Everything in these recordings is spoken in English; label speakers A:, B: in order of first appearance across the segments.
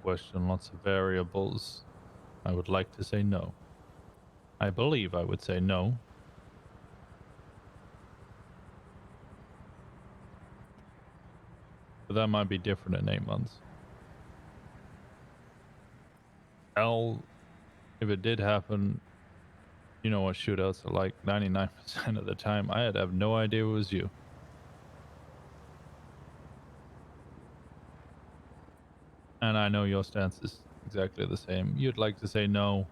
A: question, lots of variables. I would like to say no. I believe I would say no. But that might be different in 8 months. Hell, if it did happen, you know what shootouts are like 99% of the time. I'd have no idea it was you. And I know your stance is exactly the same. You'd like to say no,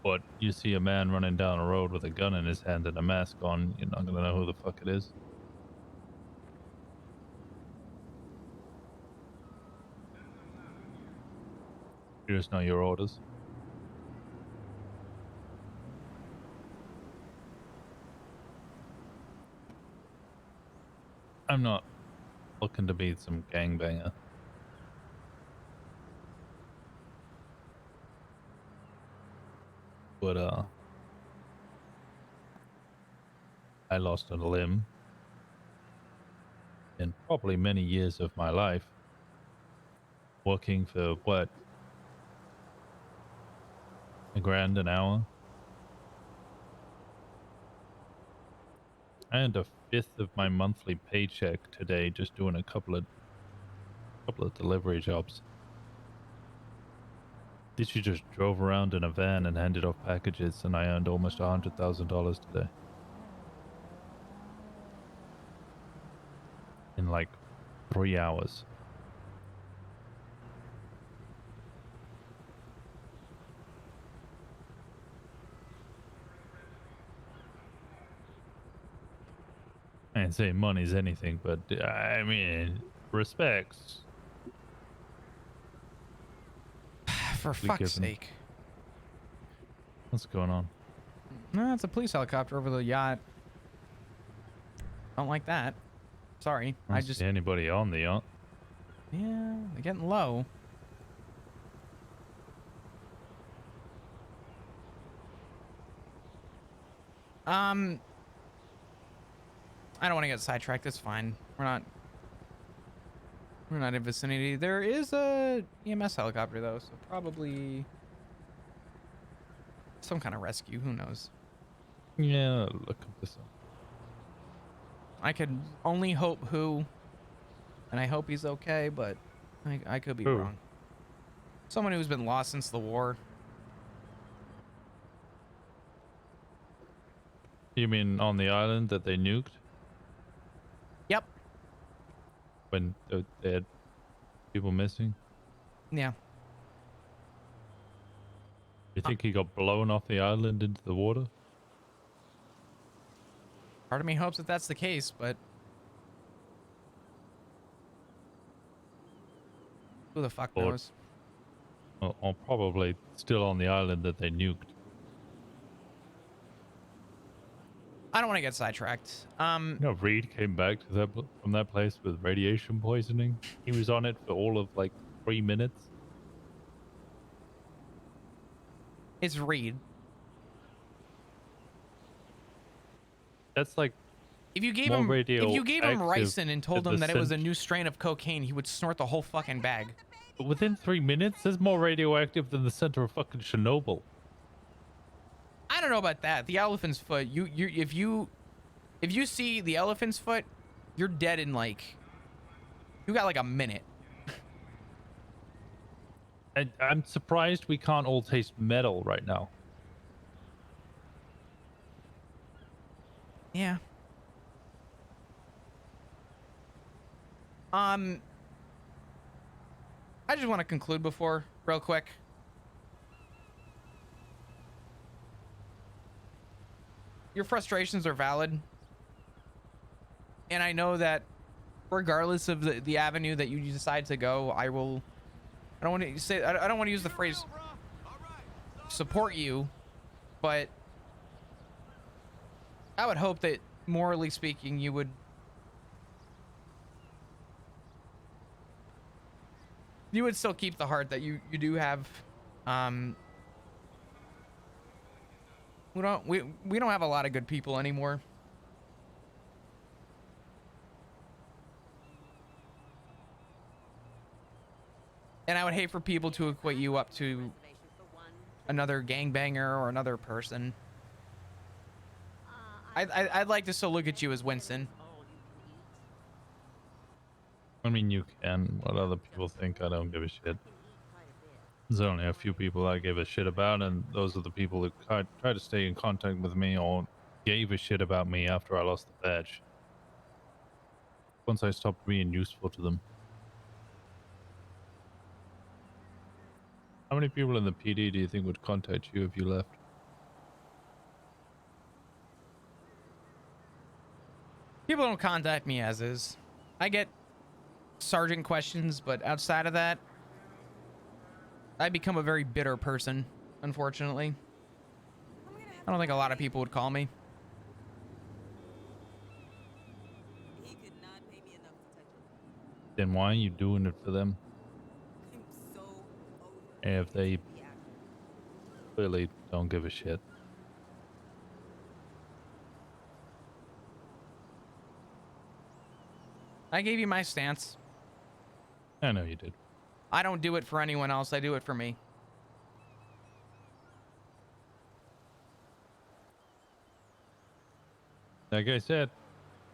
A: but you see a man running down a road with a gun in his hand and a mask on, you're not gonna know who the fuck it is. You just know your orders. I'm not looking to be some gangbanger. But I lost a limb in probably many years of my life working for what, $1,000 an hour. I earned a fifth of my monthly paycheck today just doing a couple of delivery jobs. Literally just drove around in a van and handed off packages, and I earned almost $100,000 today. In like 3 hours. I ain't saying money's anything, but I mean, respects.
B: For fuck's sake.
A: What's going on?
B: No, it's a police helicopter over the yacht. Don't like that. Sorry.
A: I don't see anybody on the yacht.
B: Yeah, they're getting low. I don't want to get sidetracked. It's fine. We're not in vicinity. There is a EMS helicopter though, so probably some kind of rescue. Who knows?
A: Yeah, look at this up.
B: I could only hope who, and I hope he's okay, but I could be wrong. Someone who's been lost since the war.
A: You mean on the island that they nuked?
B: Yep.
A: When they had people missing?
B: Yeah.
A: You think he got blown off the island into the water?
B: Part of me hopes that that's the case, but who the fuck knows?
A: Or probably still on the island that they nuked.
B: I don't want to get sidetracked.
A: You know, Reed came back to from that place with radiation poisoning. He was on it for all of like 3 minutes.
B: It's Reed.
A: That's like
B: if you gave him ricin and told him that it was a new strain of cocaine, he would snort the whole fucking bag.
A: But within 3 minutes, that's more radioactive than the center of fucking Chernobyl.
B: I don't know about that. The elephant's foot. If you see the elephant's foot, you're dead in like. You got like a minute.
A: I'm surprised we can't all taste metal right now.
B: Yeah. I just want to conclude real quick. Your frustrations are valid. And I know that regardless of the avenue that you decide to go, I don't want to say, I don't want to use the phrase support you, but I would hope that morally speaking, you would still keep the heart that you do have. We don't have a lot of good people anymore. And I would hate for people to equate you up to another gangbanger or another person. I'd like to still look at you as Winston.
A: I mean, you can. What other people think, I don't give a shit. There's only a few people I give a shit about, and those are the people that try to stay in contact with me or gave a shit about me after I lost the badge. Once I stopped being useful to them. How many people in the PD do you think would contact you if you left?
B: People don't contact me as is. I get sergeant questions, but outside of that, I become a very bitter person, unfortunately. I don't think a lot of people would call me.
A: Then why are you doing it for them? If they clearly don't give a shit.
B: I gave you my stance.
A: I know you did.
B: I don't do it for anyone else. I do it for me.
A: Like I said,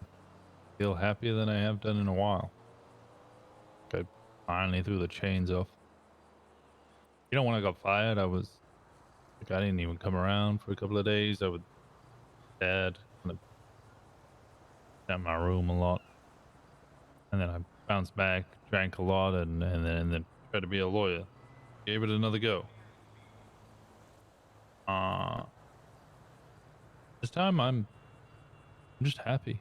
A: I feel happier than I have done in a while. I finally threw the chains off. You know, when I got fired, I was like, I didn't even come around for a couple of days. I was sad, kind of at my room a lot, and then I bounced back, drank a lot, and then tried to be a lawyer. Gave it another go. This time I'm just happy.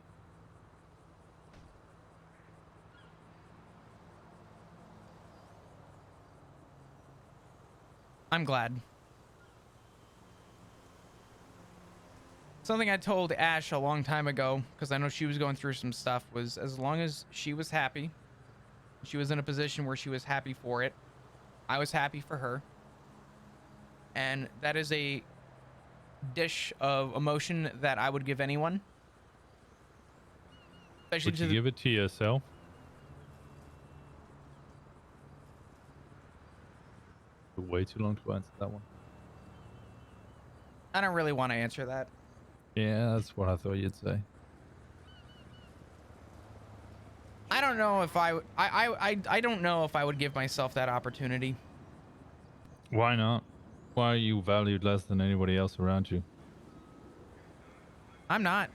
B: I'm glad. Something I told Ash a long time ago, because I know she was going through some stuff, was as long as she was happy, she was in a position where she was happy for it, I was happy for her. And that is a dish of emotion that I would give anyone. Especially
A: Would you give it to yourself? Way too long to answer that one.
B: I don't really want to answer that.
A: Yeah, that's what I thought you'd say.
B: I don't know if I don't know if I would give myself that opportunity.
A: Why not? Why are you valued less than anybody else around you?
B: I'm not.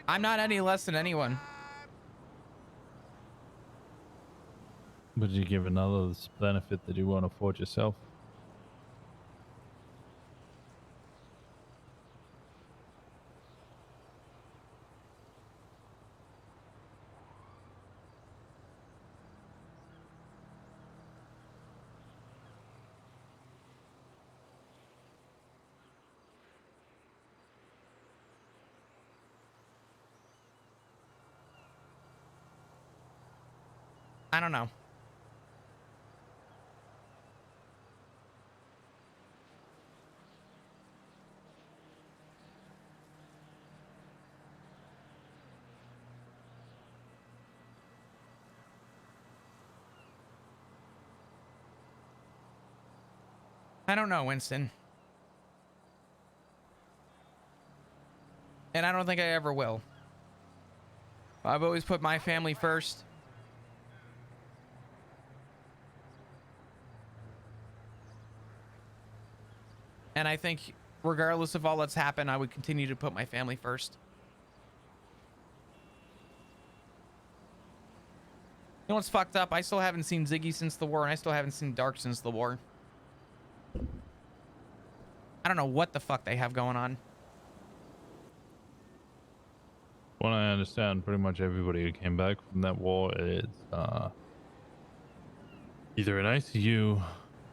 B: I'm not any less than anyone.
A: But you give another benefit that you won't afford yourself.
B: I don't know. I don't know, Winston. And I don't think I ever will. I've always put my family first. And I think regardless of all that's happened, I would continue to put my family first. You know what's fucked up? I still haven't seen Ziggy since the war, and I still haven't seen Dark since the war. I don't know what the fuck they have going on.
A: Well, I understand pretty much everybody who came back from that war is either in ICU,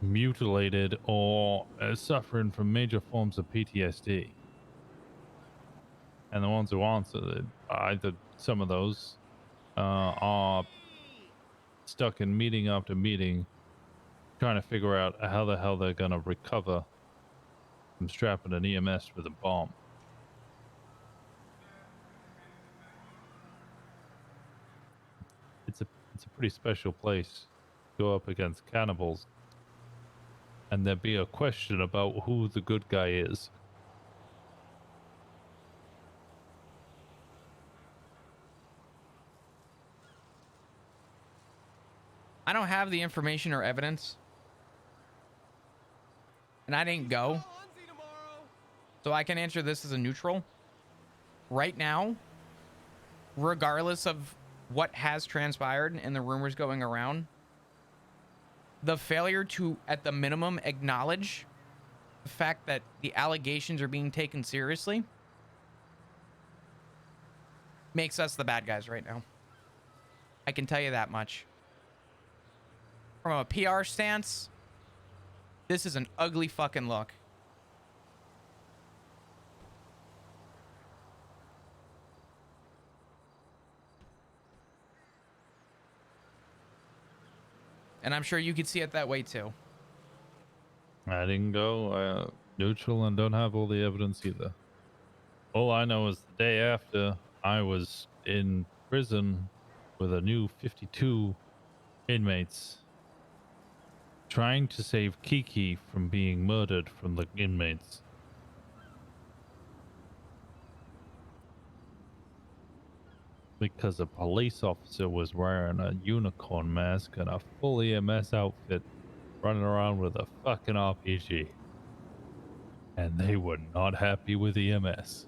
A: mutilated, or suffering from major forms of PTSD. And the ones who aren't, either some of those are stuck in meeting after meeting, trying to figure out how the hell they're going to recover from strapping an EMS with a bomb. It's a pretty special place. Go up against cannibals, and there'd be a question about who the good guy is.
B: I don't have the information or evidence, and I didn't go, so I can answer this as a neutral. Right now, regardless of what has transpired and the rumors going around, the failure to, at the minimum, acknowledge the fact that the allegations are being taken seriously makes us the bad guys right now. I can tell you that much. From a PR stance, this is an ugly fucking look. And I'm sure you could see it that way too.
A: I didn't go neutral and don't have all the evidence either. All I know is the day after, I was in prison with a new 52 inmates trying to save Kiki from being murdered from the inmates. Because a police officer was wearing a unicorn mask and a full EMS outfit running around with a fucking RPG. And they were not happy with EMS.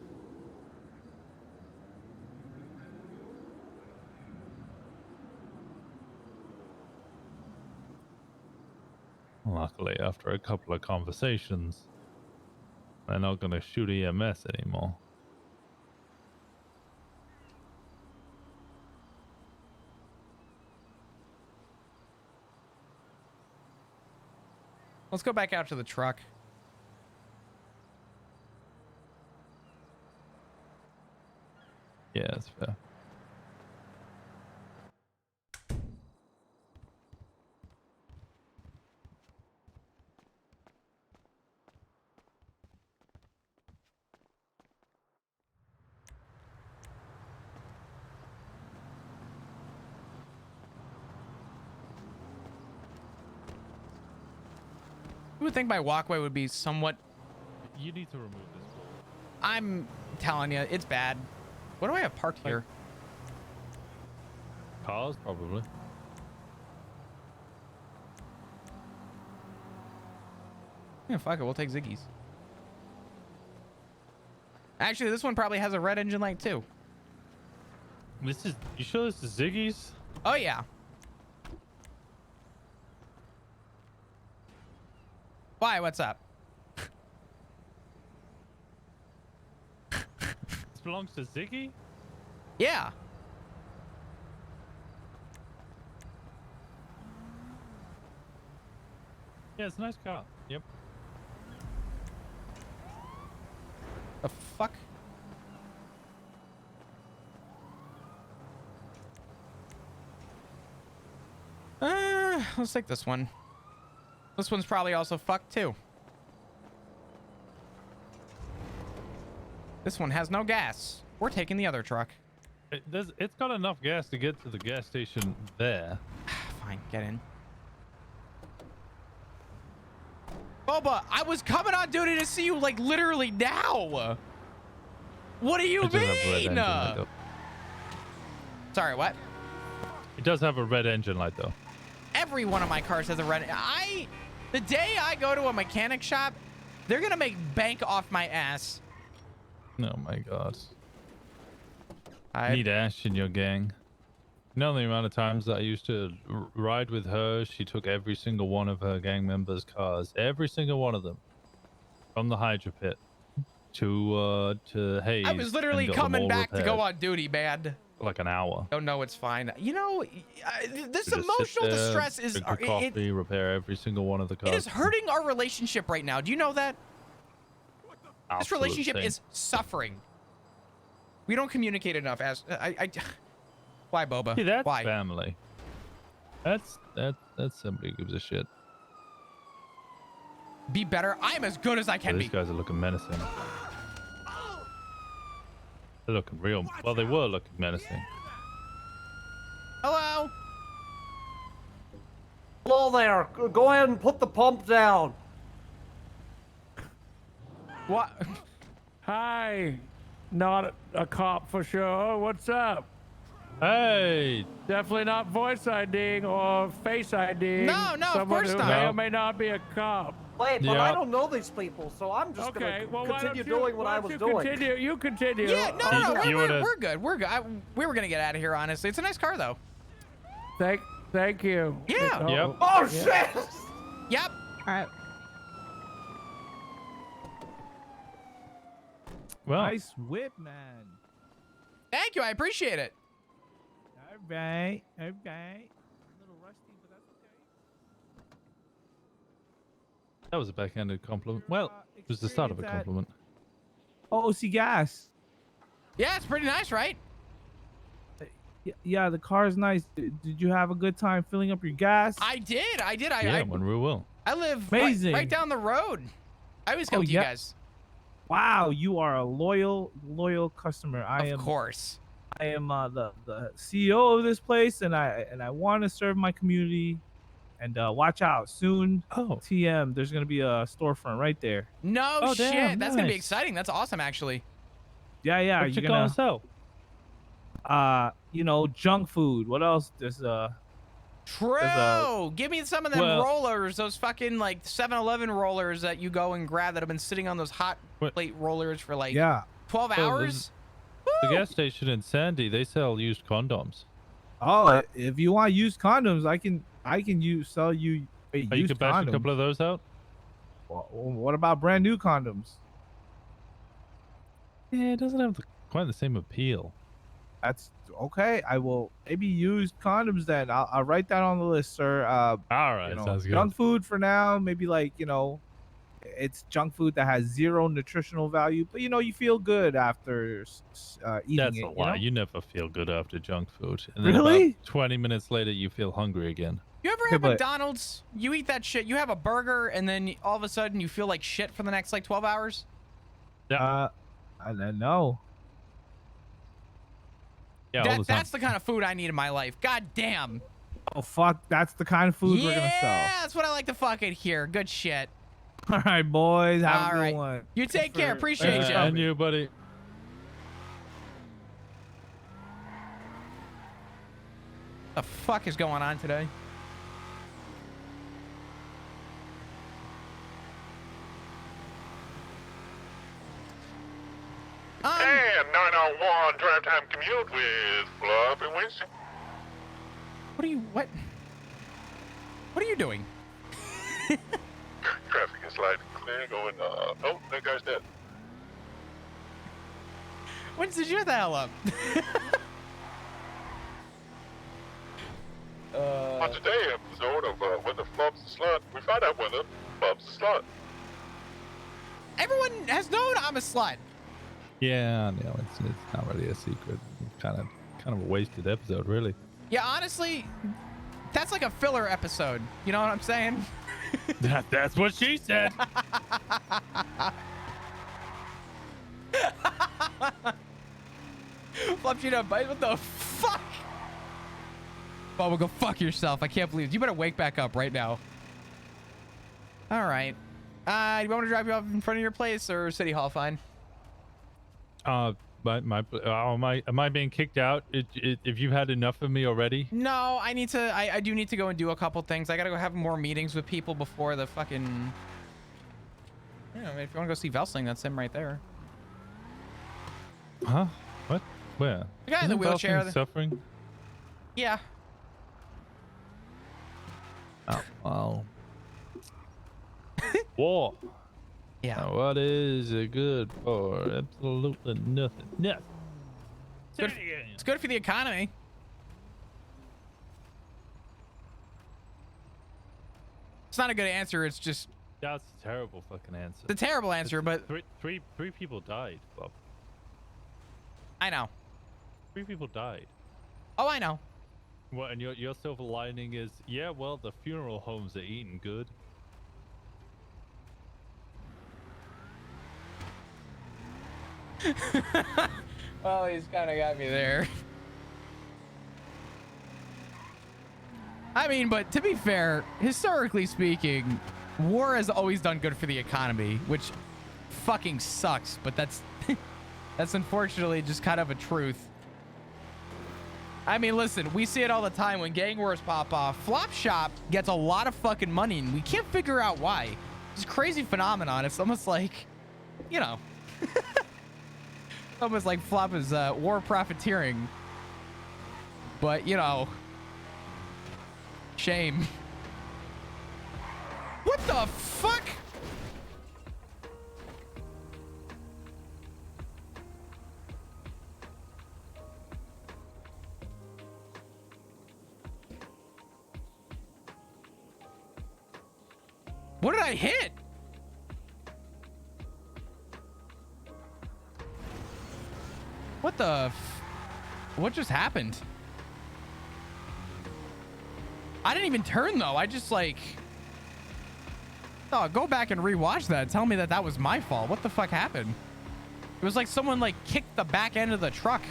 A: Luckily, after a couple of conversations, they're not going to shoot EMS anymore.
B: Let's go back out to the truck.
A: Yeah, that's fair.
B: You would think my walkway would be somewhat...
A: You need to remove this wall.
B: I'm telling you, it's bad. What do I have parked here?
A: Cars, probably.
B: Yeah, fuck it. We'll take Ziggy's. Actually, this one probably has a red engine light too.
A: This is... You sure this is Ziggy's?
B: Oh, yeah. Why? What's up?
A: This belongs to Ziggy?
B: Yeah.
A: Yeah, it's a nice car. Yep.
B: The fuck? Let's take this one. This one's probably also fucked too. This one has no gas. We're taking the other truck.
A: It's got enough gas to get to the gas station there.
B: Fine, get in. Boba, I was coming on duty to see you like literally now. What do you
A: It does have a red
B: mean?
A: engine light, though.
B: Sorry, what?
A: It does have a red engine light though.
B: Every one of my cars has a red. The day I go to a mechanic shop, they're gonna make bank off my ass.
A: Oh my god.
B: I
A: Need Ash in your gang. You know the amount of times that I used to ride with her, she took every single one of her gang members' cars. Every single one of them. From the Hydra Pit to Hayes.
B: I was literally
A: and got them
B: coming
A: all
B: back to go
A: repaired.
B: on duty, man.
A: For like an hour.
B: Oh no, it's fine. You know, this
A: To just sit
B: emotional
A: there,
B: distress is
A: drink a coffee, repair every single one of the cars.
B: it is hurting our relationship right now. Do you know that? This
A: Absolute
B: relationship
A: thing.
B: is suffering. We don't communicate enough. As why, Boba?
A: See, that's
B: Why?
A: family. That's somebody who gives a shit.
B: Be better. I'm as good as I
A: So
B: can
A: these
B: be.
A: guys are looking menacing. They're looking real. Well, they were looking menacing.
B: Hello.
C: Hello there. Go ahead and put the pump down.
B: What?
D: Hi, not a cop for sure. What's up?
A: Hey,
D: Definitely not voice IDing or face IDing.
B: No, of
D: someone
B: course
D: who
B: not.
D: may
A: No.
D: or may not be a cop.
C: Wait, but I
A: Yeah.
C: don't know these people, so I'm just
D: Okay, well,
C: gonna
D: why
C: continue
D: don't you,
C: doing what
D: why
C: I
D: don't
C: was
D: you
C: doing.
D: Continue. You continue.
B: Yeah, no,
A: You would've-
B: we're good. We're good. We were gonna get out of here, honestly. It's a nice car, though.
D: Thank you.
B: Yeah.
A: Yep.
C: Oh
D: Yeah.
C: shit!
B: Yep.
E: All right.
A: well,
F: Nice whip, man.
B: Thank you. I appreciate it.
F: All right. A little rusty, but that's okay.
A: that was a backhanded compliment. Well, it was the start of a
F: Experience at-
A: compliment.
F: OC Gas.
B: Yeah, it's pretty nice, right?
F: Yeah, the car is nice. Did you have a good time filling up your gas?
B: I did.
A: Yeah, when we will.
B: I live
F: Amazing.
B: right down the road. I always come
F: Oh,
B: to you
F: yeah.
B: guys.
F: Wow, you are a loyal customer.
B: Of course.
F: I am the CEO of this place, and I want to serve my community. And watch out, soon.
A: Oh,
F: TM, there's gonna be a storefront right there.
B: No
A: Oh,
B: shit.
A: damn,
B: That's gonna be
A: nice.
B: exciting. That's awesome, actually.
F: Yeah,
A: what you
F: you're
A: gonna
F: gonna
A: sell?
F: junk food. What else? There's
B: True. Give me some of them
A: Well-
B: rollers, those fucking like 7-Eleven rollers that you go and grab that have been sitting on those hot
A: What?
B: plate rollers for like
F: yeah.
B: 12
A: Well,
B: hours.
A: The
B: Woo!
A: gas station in Sandy, they sell used condoms.
F: Oh, if you want used condoms, I can sell you
A: Oh, you
F: used
A: could bash
F: condoms.
A: a couple of those out?
F: What about brand new condoms?
A: Yeah, it doesn't have quite the same appeal.
F: That's okay. I will maybe used condoms then. I'll write that on the list, sir.
A: All right, sounds good.
F: Junk food for now. Maybe like it's junk food that has zero nutritional value, but you feel good after eating
A: That's
F: it.
A: a lie.
F: You know?
A: You never feel good after junk food. And then
F: Really?
A: about 20 minutes later, you feel hungry again.
B: You ever
F: Okay,
B: have
F: but-
B: McDonald's? You eat that shit. You have a burger, and then all of a sudden you feel like shit for the next like 12 hours.
F: I don't know.
A: Yeah, all the time.
B: That's the kind of food I need in my life. God damn.
F: Oh fuck, that's the kind of food we're gonna sell.
B: Yeah, that's what I like to fucking hear. Good shit.
F: All right, boys, have
B: All
F: a good
B: right.
F: one.
B: You take care.
F: for-
B: Appreciate
F: thanks
B: you.
F: for
A: And you, buddy.
B: The fuck is going on today?
G: And 901 drive time commute with Fluff and Winston.
B: What are you doing?
G: Traffic is light and clear going, oh, that guy's dead.
B: Winston, shut the hell up.
G: On today's episode of Whether Fluff's a Slut, we find out whether Fluff's a slut.
B: Everyone has known I'm a slut.
A: Yeah, no, it's not really a secret. Kind of a wasted episode, really.
B: Yeah, honestly, that's like a filler episode. You know what I'm saying?
A: That's what she said.
B: Flop you up, bite. What the fuck? Bubba, go fuck yourself. I can't believe it. You better wake back up right now. All right. Do you want me to drop you off in front of your place or City Hall? Fine.
A: Am I being kicked out? If you've had enough of me already?
B: No, I need to. I do need to go and do a couple things. I gotta go have more meetings with people before the fucking. You know, if you want to go see Velsling, that's him right there.
A: Huh? What? Where?
B: The guy in the
A: Isn't
B: wheelchair.
A: Belfing suffering?
B: Yeah.
A: Oh, well. War.
B: Yeah.
A: Now, what is it good for? Absolutely nothing. Nothing.
B: Good, it's good for the economy. It's not a good answer. It's just
A: That's a terrible fucking answer.
B: the terrible answer, but
A: Three people died, Bob.
B: I know.
A: 3 people died.
B: Oh, I know.
A: What? And your silver lining is, yeah, well, the funeral homes are eating good.
B: Well, he's kind of got me there. I mean, but to be fair, historically speaking, war has always done good for the economy, which fucking sucks, but that's that's unfortunately just kind of a truth. I mean, listen, we see it all the time when gang wars pop off. Flop Shop gets a lot of fucking money, and we can't figure out why. It's a crazy phenomenon. It's almost like, you know, almost like Flop is war profiteering. But, you know, shame. What the fuck? What did I hit? What the what just happened? I didn't even turn though. I just like, oh, go back and rewatch that. Tell me that that was my fault. What the fuck happened? It was like someone like kicked the back end of the truck.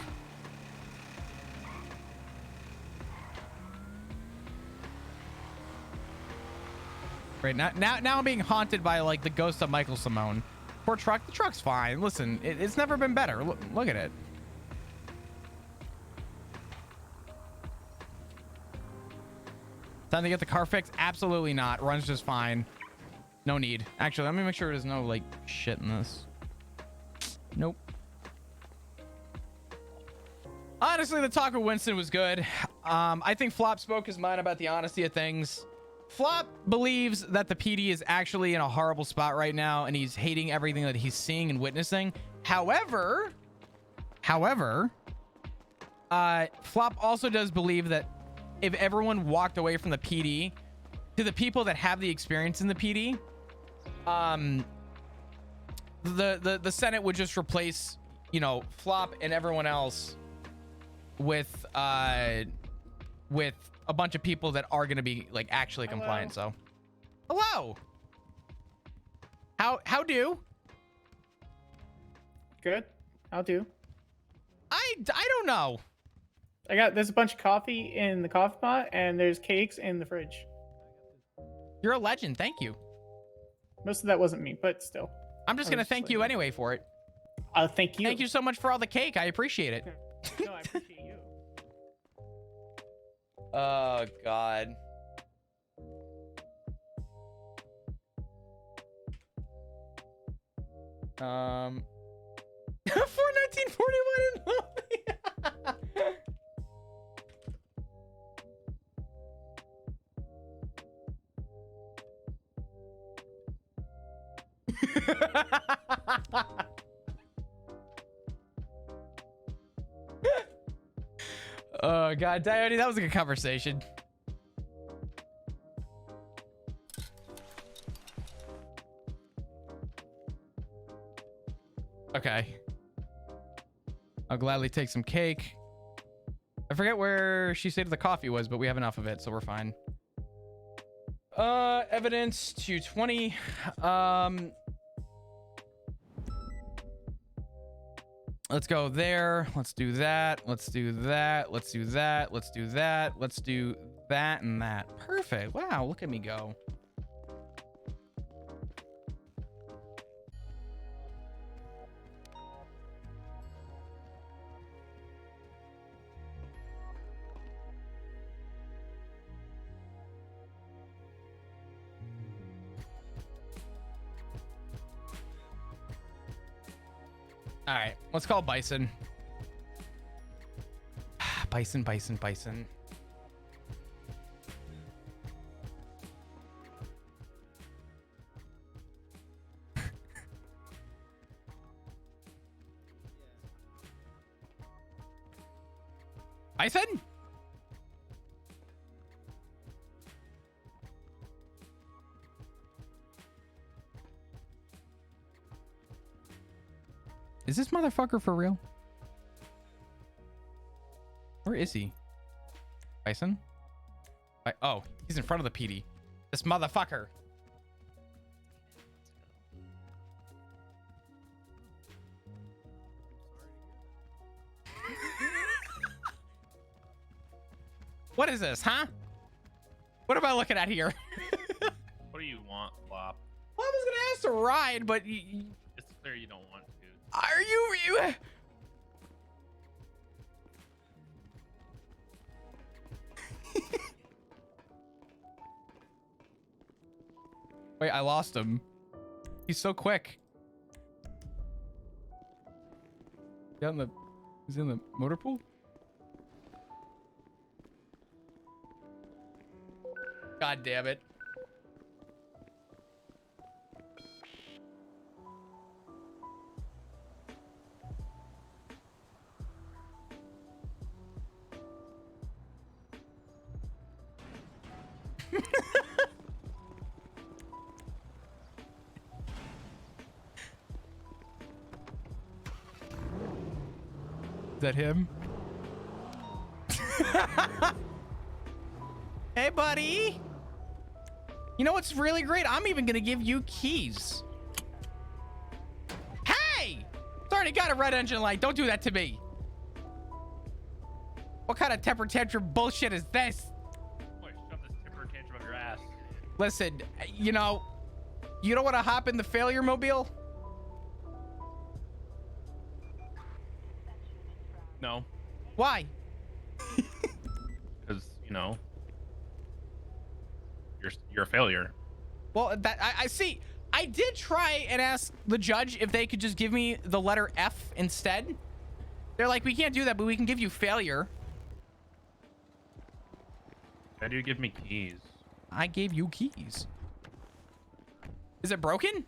B: Right now I'm being haunted by like the ghost of Michael Simone. Poor truck. The truck's fine. Listen, it's never been better. Look at it. Time to get the car fixed? Absolutely not. Runs just fine. No need. Actually, let me make sure there's no like shit in this. Nope. Honestly, the talk with Winston was good. I think Flop spoke his mind about the honesty of things. Flop believes that the PD is actually in a horrible spot right now, and he's hating everything that he's seeing and witnessing. However, Flop also does believe that if everyone walked away from the PD to the people that have the experience in the PD, the Senate would just replace, you know, Flop and everyone else with a bunch of people that are going to be like actually compliant. So hello. How do?
E: Good. I'll do.
B: I don't know.
E: There's a bunch of coffee in the coffee pot, and there's cakes in the fridge.
B: You're a legend. Thank you.
E: Most of that wasn't me, but still.
B: I'm just going to thank you anyway for it.
E: Thank you.
B: Thank you so much for all the cake. I appreciate it.
E: No, I appreciate you.
B: Oh, God. For 1941 Oh, God, Dione, that was a good conversation. Okay. I'll gladly take some cake. I forget where she said the coffee was, but we have enough of it, so we're fine. Evidence 220. Let's go there. Let's do that. Let's do that. Let's do that. Let's do that. Let's do that and that. Perfect. Wow, look at me go. All right, let's call Bison. Bison. Bison? Is this motherfucker for real? Where is he? Bison? Oh, he's in front of the PD. This motherfucker. What is this, huh? What am I looking at here?
H: What do you want, Flop?
B: Well, I was gonna ask to ride, but
H: It's clear you don't want to.
B: are you? Wait, I lost him. He's so quick. He's in the motor pool? God damn it. Is that him? Hey, buddy. You know what's really great? I'm even gonna give you keys. Hey! It's already got a red engine light. Don't do that to me. What kind of temper tantrum bullshit is this?
H: Boy, shove this temper tantrum up your ass.
B: Listen, you know, you don't want to hop in the failure mobile?
H: No,
B: Why?
H: because you know you're a failure.
B: Well, I see. I did try and ask the judge if they could just give me the letter F instead. They're like, we can't do that, but we can give you failure.
H: Why do you give me keys?
B: I gave you keys. Is it broken?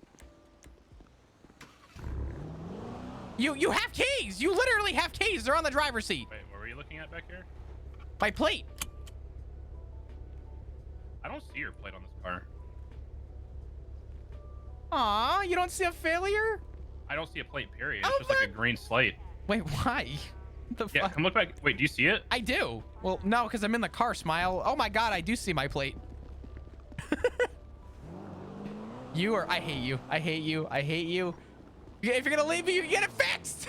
B: You have keys. You literally have keys. They're on the driver's seat.
H: Wait, what were you looking at back here?
B: My plate.
H: I don't see your plate on this car.
B: Aw, you don't see a failure?
H: I don't see a plate, period.
B: Oh,
H: It's just like a green slate.
B: Wait, why? What the
H: Yeah,
B: fuck?
H: come look back. Wait, do you see it?
B: I do. Well, no, because I'm in the car, Smile. Oh my god, I do see my plate. I hate you. I hate you. I hate you. If you're gonna leave me, you get it fixed.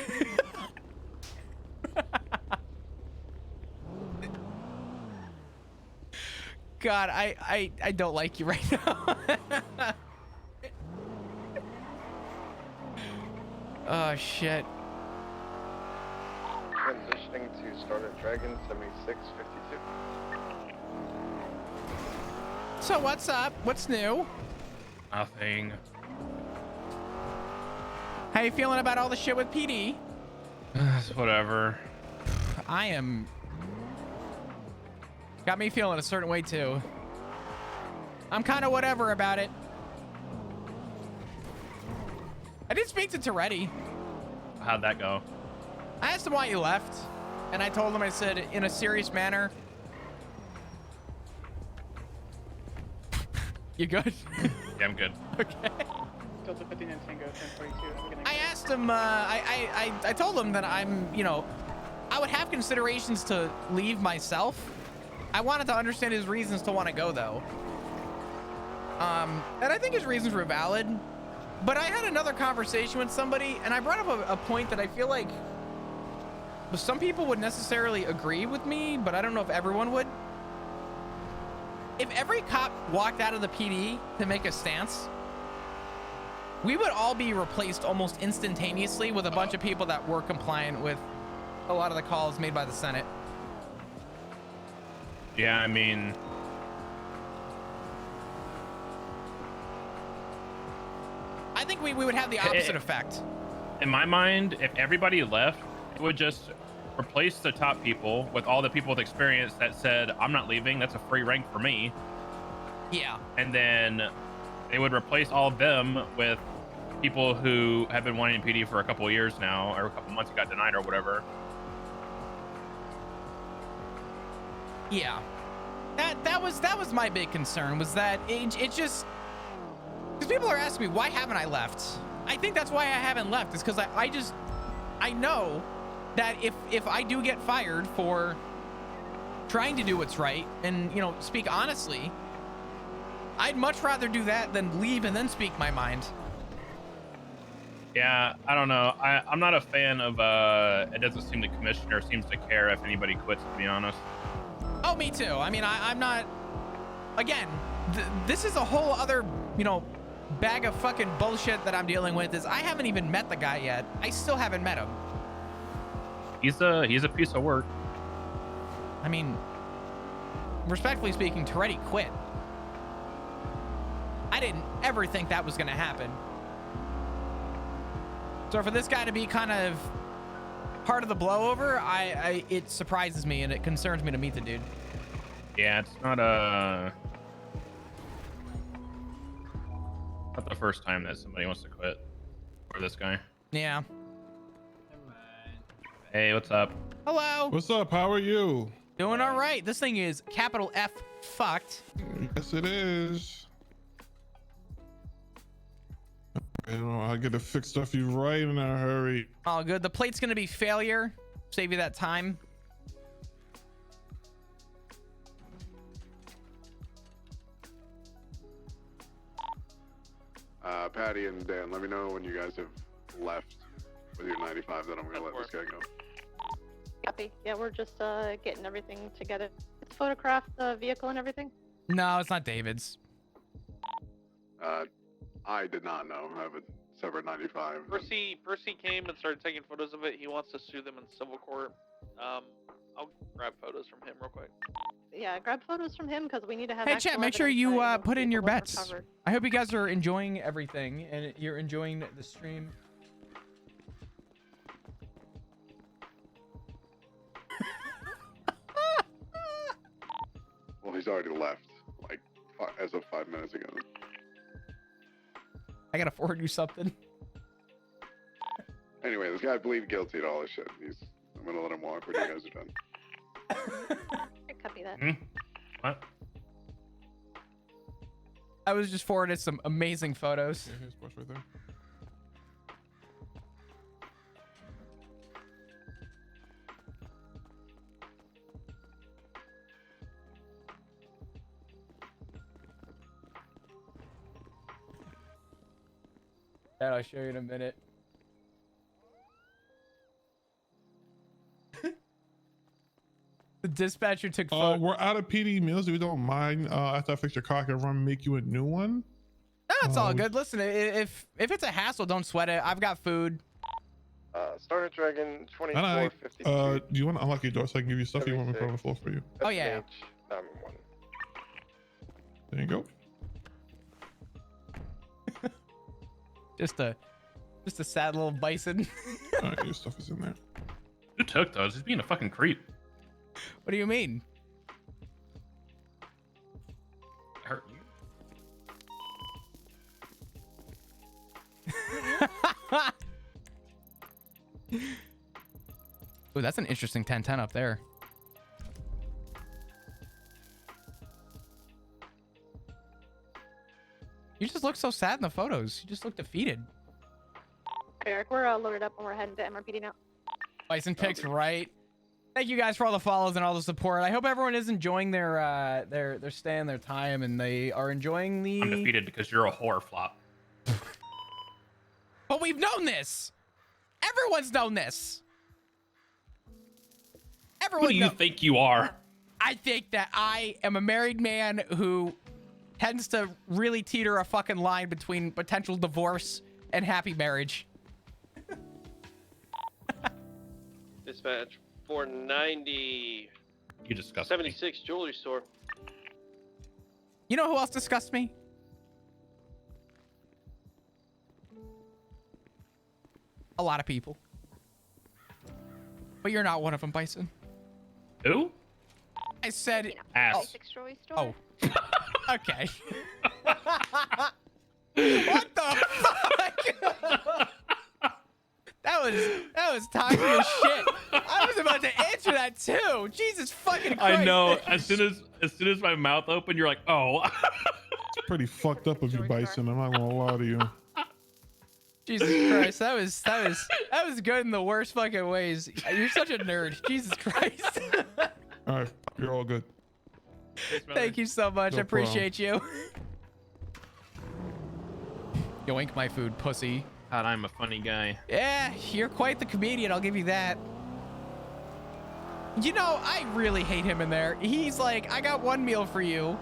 B: God, I don't like you right now. Oh shit.
I: Transitioning to Started Dragon 7652.
B: So what's up? What's new?
H: Nothing.
B: How you feeling about all the shit with PD?
H: Whatever.
B: I am... Got me feeling a certain way too. I'm kind of whatever about it. I did speak to Toretti.
H: How'd that go?
B: I asked him why he left, and I told him, I said, in a serious manner. You good?
H: Yeah, I'm good.
B: Okay.
E: Delta 59 Tango 1042.
B: I asked him, I told him that I'm, you know, I would have considerations to leave myself. I wanted to understand his reasons to want to go, though. And I think his reasons were valid. But I had another conversation with somebody, and I brought up a point that I feel like some people would necessarily agree with me, but I don't know if everyone would. If every cop walked out of the PD to make a stance, we would all be replaced almost instantaneously with a bunch of people that were compliant with a lot of the calls made by the Senate.
H: Yeah, I mean,
B: I think we would have the opposite effect.
H: in my mind, if everybody left, it would just replace the top people with all the people with experience that said, I'm not leaving, that's a free rank for me.
B: Yeah.
H: And then they would replace all of them with people who have been wanting PD for a couple of years now, or a couple months, got denied or whatever.
B: Yeah. That was my big concern, was that it just, because people are asking me, why haven't I left? I think that's why I haven't left, is because I know that if I do get fired for trying to do what's right and, you know, speak honestly, I'd much rather do that than leave and then speak my mind.
H: Yeah, I don't know. I'm not a fan of, it doesn't seem the commissioner seems to care if anybody quits, to be honest.
B: Oh, me too. I mean, I'm not, again, this is a whole other, you know, bag of fucking bullshit that I'm dealing with. Is I haven't even met the guy yet. I still haven't met him.
H: He's a piece of work.
B: I mean, respectfully speaking, Toretti quit. I didn't ever think that was going to happen. So for this guy to be kind of part of the blowover, it surprises me and it concerns me to meet the dude.
H: Yeah, it's not the first time that somebody wants to quit for this guy.
B: Yeah.
H: Hey, what's up?
B: Hello.
J: What's up? How are you?
B: Doing all right. This thing is capital F fucked.
J: Yes, it is. You know, I get to fix stuff you right in a hurry.
B: All good. The plate's gonna be failure. Save you that time.
I: Patty and Dan, let me know when you guys have left with your 95, then I'm gonna let this guy go.
K: Copy. Yeah, we're just getting everything together. It's photographed the vehicle and everything.
B: No, it's not David's.
I: I did not know. I have a separate 95.
L: Percy came and started taking photos of it. He wants to sue them in civil court. I'll grab photos from him real quick.
K: Yeah, grab photos from him because we need to have.
B: Hey,
K: actual
B: chat, make sure
K: evidence
B: you
K: that,
B: put in your
K: people were
B: bets.
K: recovered.
B: I hope you guys are enjoying everything and you're enjoying the stream.
I: Well, he's already left, like, as of 5 minutes ago.
B: I gotta forward you something.
I: Anyway, this guy pleaded guilty to all this shit. I'm gonna let him walk when you guys are done.
K: Here, copy that.
H: What?
B: I was just forwarded some amazing photos.
J: Yeah, here's Bush right there.
B: That I'll show you in a minute. The dispatcher took photos.
J: We're out of PD meals. If you don't mind, after I fix your car, I can run make you a new one.
B: No, it's all good. Listen, if it's a hassle, don't sweat it. I've got food.
I: Starter Dragon 2452.
J: Do you want to unlock your door so I can give you stuff? You want me to put on the floor for you?
B: Oh yeah.
J: There you go.
B: Just a sad little bison.
J: All right, your stuff is in there.
H: Who took those? He's being a fucking creep.
B: What do you mean?
H: Hurt you?
B: Ooh, that's an interesting 1010 up there. You just look so sad in the photos. You just look defeated.
K: Eric, we're loaded up and we're heading to MRPD now.
B: Bison picks right. Thank you guys for all the follows and all the support. I hope everyone is enjoying their stay and their time, and they are enjoying the.
H: I'm defeated because you're a horror flop.
B: But we've known this. Everyone's known this. Everyone.
H: Who do you think you are?
B: I think that I am a married man who tends to really teeter a fucking line between potential divorce and happy marriage.
L: Dispatch 490.
H: You disgust
L: 76 jewelry store.
B: You know who else disgusts me? A lot of people. But you're not one of them, Bison.
H: Who?
B: I said
H: ass.
K: Jewelry store.
B: Oh. Okay. What the fuck? That was timely as shit. I was about to answer that too. Jesus fucking Christ.
H: I know. As soon as my mouth opened, you're like, oh.
J: It's pretty fucked up of you, Bison. I'm not gonna lie to you.
B: Jesus Christ, that was good in the worst fucking ways. You're such a nerd. Jesus Christ.
J: All right, you're all good.
B: Thank you so much.
J: No
B: I appreciate you. Yoink my food, pussy.
H: God, I'm a funny guy.
B: Yeah, you're quite the comedian. I'll give you that. You know, I really hate him in there. He's like, I got one meal for you.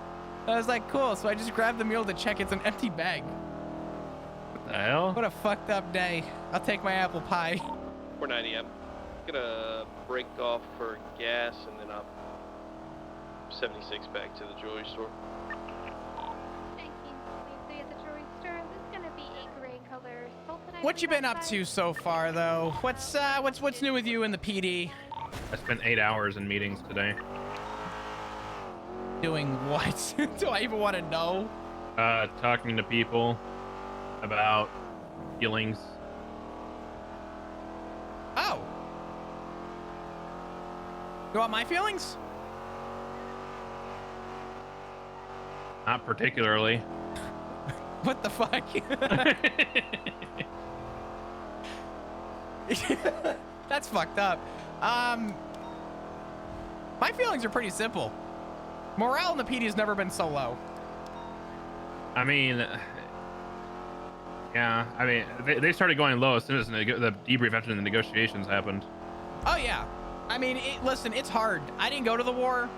B: I was like, cool. So I just grabbed the mule to check it's an empty bag.
H: What the hell?
B: What a fucked up day. I'll take my apple pie.
L: 490. I'm gonna break off for gas and then I'm 76 back to the jewelry store.
K: 1923 at the jewelry store. This is gonna be a gray color.
B: What you been up to so far, though? What's new with you in the PD?
H: I spent 8 hours in meetings today.
B: Doing what? Do I even want to know?
H: Talking to people about feelings.
B: Oh. You want my feelings?
H: Not particularly.
B: What the fuck? That's fucked up. My feelings are pretty simple. Morale in the PD has never been so low.
H: I mean, yeah. I mean, they started going low as soon as the debrief after the negotiations happened.
B: Oh yeah. I mean, listen, it's hard. I didn't go to the war.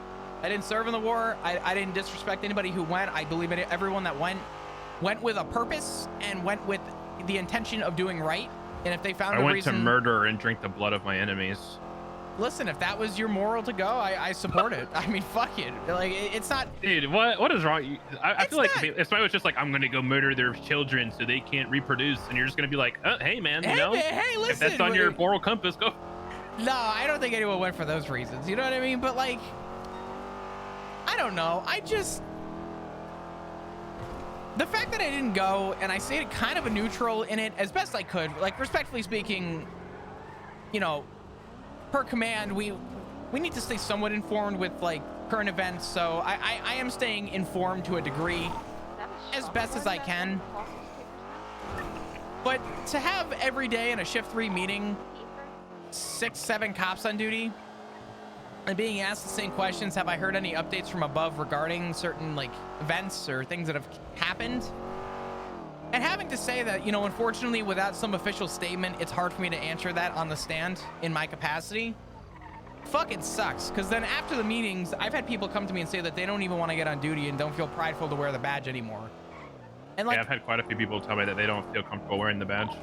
B: I didn't serve in the war. I didn't disrespect anybody who went. I believe everyone that went with a purpose and went with the intention of doing right. And if they found
H: I
B: a
H: went
B: reason
H: to murder and drink the blood of my enemies.
B: Listen, if that was your moral to go, I support it. I mean, fuck it. Like, it's not.
H: Dude, what is wrong? I feel like if somebody was just like, I'm gonna go murder their children so they can't reproduce, and you're just gonna be like, oh, hey man, you know,
B: hey, listen,
H: if that's on your moral compass, go.
B: No, I don't think anyone went for those reasons. You know what I mean? But like, I don't know. The fact that I didn't go and I stayed kind of a neutral in it as best I could, like respectfully speaking, you know, per command, we need to stay somewhat informed with like current events. So I am staying informed to a degree as best as I can. But to have every day in a shift 3 meeting, 6-7 cops on duty and being asked the same questions, have I heard any updates from above regarding certain like events or things that have happened? And having to say that, you know, unfortunately, without some official statement, it's hard for me to answer that on the stand in my capacity. Fucking sucks. Because then after the meetings, I've had people come to me and say that they don't even want to get on duty and don't feel prideful to wear the badge anymore. And like,
H: yeah, I've had quite a few people tell me that they don't feel comfortable wearing the badge.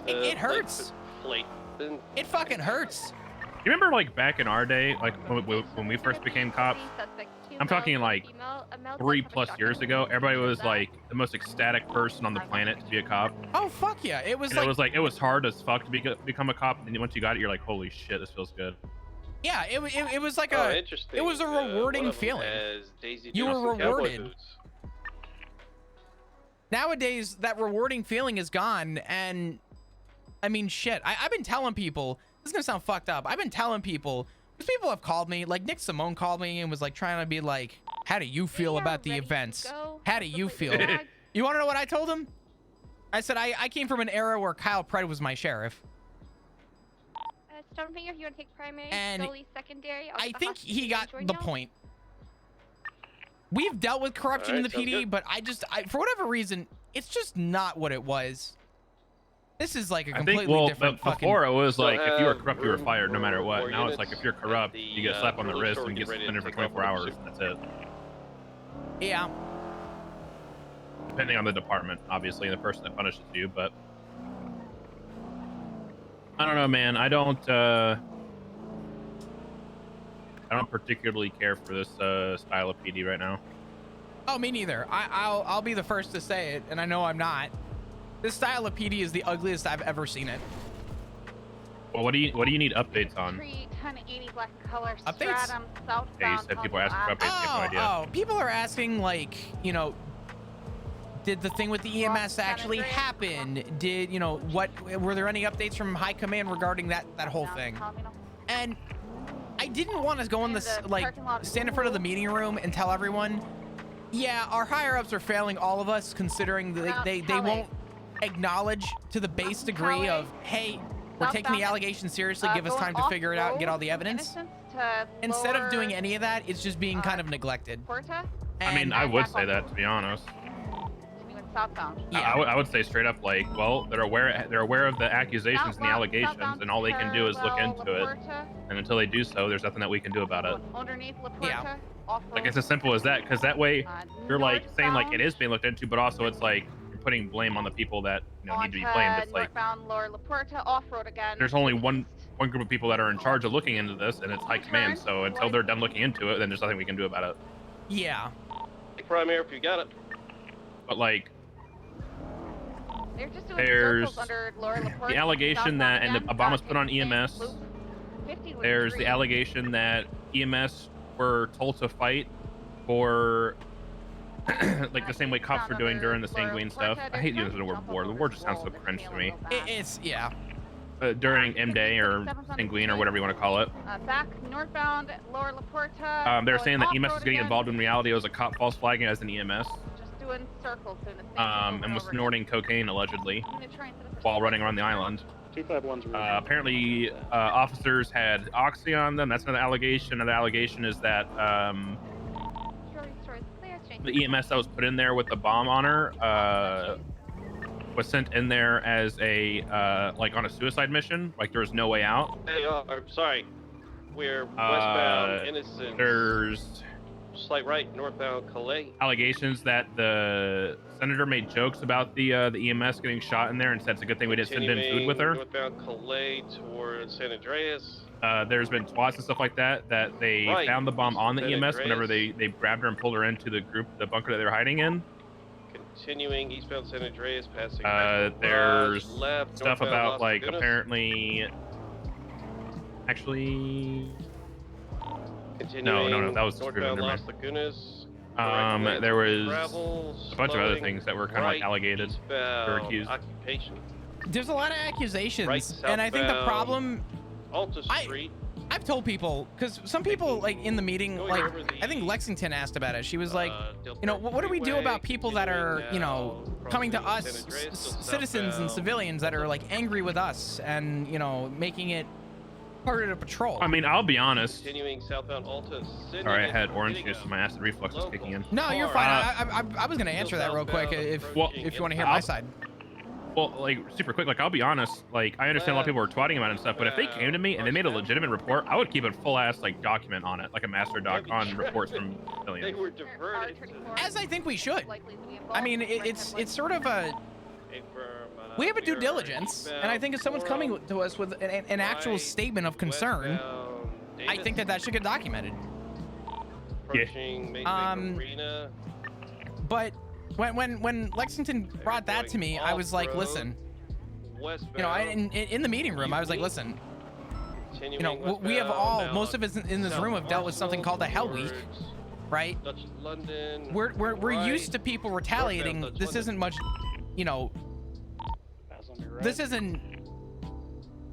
B: It hurts. It fucking hurts.
H: You remember like back in our day, like when we first became cops? I'm talking like 3+ years ago. Everybody was like the most ecstatic person on the planet to be a cop.
B: Oh fuck yeah! It was like
H: it was hard as fuck to become a cop, and once you got it, you're like, holy shit, this feels good.
B: Yeah, it was like a rewarding feeling. You were rewarded. Nowadays, that rewarding feeling is gone, and I mean, shit. I've been telling people. This is gonna sound fucked up. I've been telling people, because people have called me, like Nick Simone called me and was like trying to be like, how do you feel about the events? How do you feel? You want to know what I told him? I said, I came from an era where Kyle Pred was my sheriff.
K: Stonefinger, if you want to take primary,
B: and
K: solely secondary.
B: I think he got the point. We've dealt with corruption in the PD, but for whatever reason, it's just not what it was. This is like a completely different fucking...
H: Before it was like, if you were corrupt, you were fired no matter what. Now it's like, if you're corrupt, you get slapped on the wrist and get suspended for 24 hours. That's it.
B: Yeah.
H: Depending on the department, obviously, and the person that punishes you, but... I don't know, man. I don't particularly care for this style of PD right now.
B: Oh, me neither. I'll be the first to say it, and I know I'm not. This style of PD is the ugliest I've ever seen it.
H: Well, what do you need updates on?
K: 380 black color
B: updates?
K: stratum, southbound.
H: Yeah, you said people are asking for updates. I have no idea.
B: People are asking, like, you know, did the thing with the EMS actually happen? Did, you know, were there any updates from high command regarding that whole thing? And I didn't want to go in this, like, stand in front of the meeting room and tell everyone, yeah, our higher ups are failing all of us, considering that they won't acknowledge to the base degree of, hey, we're taking the allegation seriously, give us time to figure it out and get all the evidence. Instead of doing any of that, it's just being kind of neglected.
H: I mean, I would say that, to be honest.
B: Yeah.
H: I would say straight up, like, well, they're aware of the accusations and the allegations, and all they can do is look into it. And until they do so, there's nothing that we can do about it.
K: Underneath La
B: Yeah.
K: off-road.
H: Like it's as simple as that, because that way you're like saying like it
K: northbound
H: is being looked into, but also it's like you're putting blame on the people that need to be
K: onto
H: blamed. It's like
K: northbound Lower La Puerta, off-road again.
H: there's only one group of people that are in charge of looking into this, and it's high command. So until they're done looking into it, then there's nothing we can do about it.
B: Yeah.
L: Primary, if you got it.
H: But like,
K: They're just doing
H: there's
K: circles under Lower La Puerta,
H: the allegation that, and Obama's put on EMS. There's the allegation that EMS were told to fight for like the same way cops were doing during the Sanguine stuff. I hate using the word war. The war just sounds so cringe to me.
B: It's yeah.
H: During M-Day or Sanguine or whatever you want to call it.
K: Back northbound Lower La Puerta.
H: They were saying that EMS
K: off-road
H: was getting
K: again.
H: involved when reality it was a cop false flagging as an EMS.
K: Just doing circles doing the same thing over
H: And was
K: over
H: snorting cocaine allegedly
K: again. I'm gonna try and set up a
H: while running around the island.
I: 251's
H: Apparently, officers had oxy on them. That's another allegation. Another allegation is that the EMS that was put in there with the bomb on her was sent in there as a like on a suicide mission. Like there was no way out.
L: Hey, sorry. We're westbound Innocence.
H: There's
L: Slight right, northbound Calais.
H: allegations that the senator made jokes about the EMS getting shot in there and said it's a good thing we didn't send in food with her.
L: Northbound Calais towards San Andreas.
H: There's been SWATs and stuff like that they found the bomb on the
L: San
H: EMS
L: Andreas.
H: whenever they grabbed her and pulled her into the bunker that they were hiding in.
L: Continuing eastbound San Andreas, passing.
H: There's
L: left,
H: stuff
L: northbound
H: about
L: Las
H: like
L: Lagunas.
H: apparently, actually,
L: Continuing
H: no, that was screwed
L: northbound
H: under,
L: Las
H: man.
L: Lagunas.
H: There was
L: Travel,
H: a bunch of other
L: slowing,
H: things that were kind of like
L: right,
H: alleged or
L: eastbound
H: accused.
L: Occupation.
B: There's a lot of accusations,
L: Right,
B: and I think the
L: southbound
B: problem
L: Alta Street.
B: I've told people, because some people like in the meeting,
L: Going
B: like
L: over the,
B: I think Lexington asked about it. She was like,
L: Del
B: you know, what do we do
L: Freeway,
B: about people that are, you know,
L: continuing
B: coming to
L: now,
B: us,
L: crossing San Andreas, still
B: citizens and
L: southbound.
B: civilians that are like angry with us, and you know, making it harder to patrol.
H: I mean, I'll be honest.
L: Continuing southbound Alta.
H: Sorry, I had orange juice and my acid reflux was kicking in.
B: No, you're fine. I was gonna answer that real quick if you want to hear my side.
H: Well, like super quick, like I'll be honest, like I understand a lot of people were twatting about it and stuff, but if they came to me and they made a legitimate report, I would keep a full ass like document on it, like a master doc on reports from
L: They
H: civilians.
L: were diverted.
B: As I think we should. I mean, it's sort of a we have a due diligence, and I think if someone's coming to us with an actual statement of concern, I think that should get documented.
L: Approaching Arena.
B: But when Lexington brought that to me, I was like, listen, you know, in the meeting room, I was like, listen, you know, we have all, most of us in this room have dealt with something called the Hell Week, right?
L: London.
B: We're used to people retaliating. This isn't much, you know, this isn't